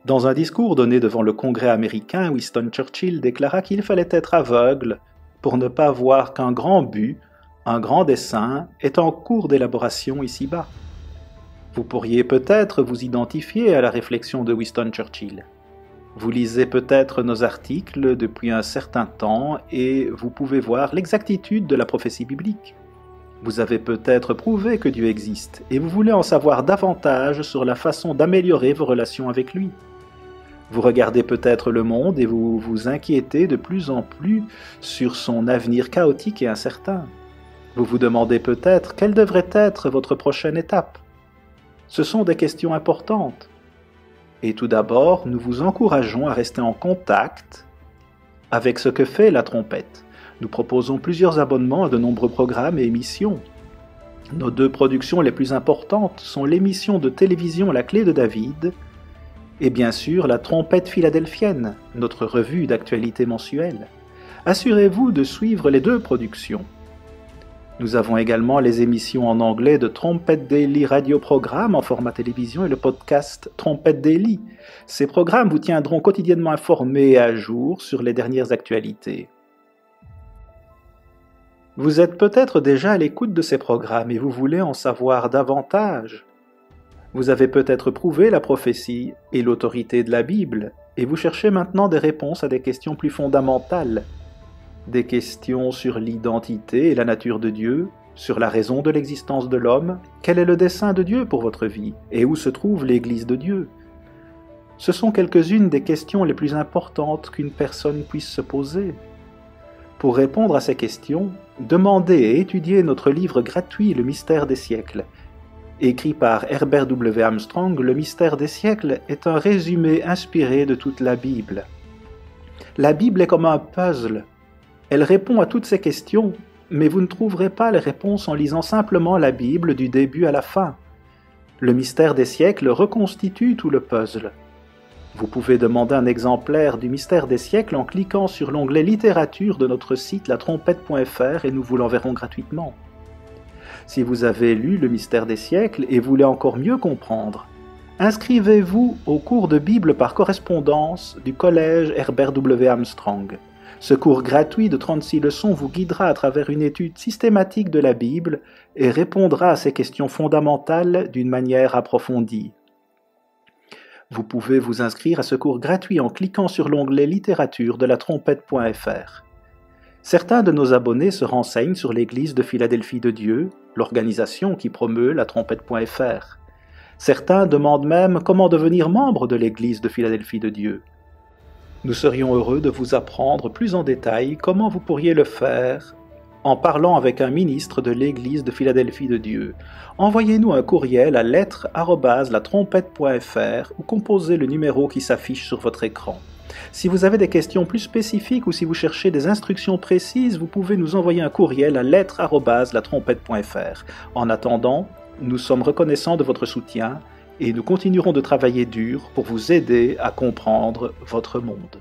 Dans un discours donné devant le Congrès américain, Winston Churchill déclara qu'il fallait être aveugle pour ne pas voir qu'un grand but, un grand dessein, est en cours d'élaboration ici-bas. Vous pourriez peut-être vous identifier à la réflexion de Winston Churchill. Vous lisez peut-être nos articles depuis un certain temps et vous pouvez voir l'exactitude de la prophétie biblique. Vous avez peut-être prouvé que Dieu existe et vous voulez en savoir davantage sur la façon d'améliorer vos relations avec lui. Vous regardez peut-être le monde et vous vous inquiétez de plus en plus sur son avenir chaotique et incertain. Vous vous demandez peut-être quelle devrait être votre prochaine étape. Ce sont des questions importantes. Et tout d'abord, nous vous encourageons à rester en contact avec ce que fait la trompette. Nous proposons plusieurs abonnements à de nombreux programmes et émissions. Nos deux productions les plus importantes sont l'émission de télévision La Clé de David et bien sûr la Trompette philadelphienne, notre revue d'actualité mensuelle. Assurez-vous de suivre les deux productions. Nous avons également les émissions en anglais de Trompette Daily Radio Programme en format télévision et le podcast Trompette Daily. Ces programmes vous tiendront quotidiennement informés et à jour sur les dernières actualités. Vous êtes peut-être déjà à l'écoute de ces programmes et vous voulez en savoir davantage. Vous avez peut-être prouvé la prophétie et l'autorité de la Bible et vous cherchez maintenant des réponses à des questions plus fondamentales. Des questions sur l'identité et la nature de Dieu, sur la raison de l'existence de l'homme, quel est le dessein de Dieu pour votre vie, et où se trouve l'Église de Dieu. Ce sont quelques-unes des questions les plus importantes qu'une personne puisse se poser. Pour répondre à ces questions, demandez et étudiez notre livre gratuit Le mystère des siècles. Écrit par Herbert W. Armstrong, Le mystère des siècles est un résumé inspiré de toute la Bible. La Bible est comme un puzzle. Elle répond à toutes ces questions, mais vous ne trouverez pas les réponses en lisant simplement la Bible du début à la fin. Le mystère des siècles reconstitue tout le puzzle. Vous pouvez demander un exemplaire du mystère des siècles en cliquant sur l'onglet littérature de notre site latrompette.fr et nous vous l'enverrons gratuitement. Si vous avez lu le mystère des siècles et voulez encore mieux comprendre, inscrivez-vous au cours de Bible par correspondance du collège Herbert W. Armstrong. Ce cours gratuit de 36 leçons vous guidera à travers une étude systématique de la Bible et répondra à ces questions fondamentales d'une manière approfondie. Vous pouvez vous inscrire à ce cours gratuit en cliquant sur l'onglet littérature de latrompette.fr. Certains de nos abonnés se renseignent sur l'Église de Philadelphie de Dieu, l'organisation qui promeut latrompette.fr. Certains demandent même comment devenir membre de l'Église de Philadelphie de Dieu. Nous serions heureux de vous apprendre plus en détail comment vous pourriez le faire en parlant avec un ministre de l'Église de Philadelphie de Dieu. Envoyez-nous un courriel à lettres@latrompette.fr ou composez le numéro qui s'affiche sur votre écran. Si vous avez des questions plus spécifiques ou si vous cherchez des instructions précises, vous pouvez nous envoyer un courriel à lettres@latrompette.fr. En attendant, nous sommes reconnaissants de votre soutien et nous continuerons de travailler dur pour vous aider à comprendre votre monde.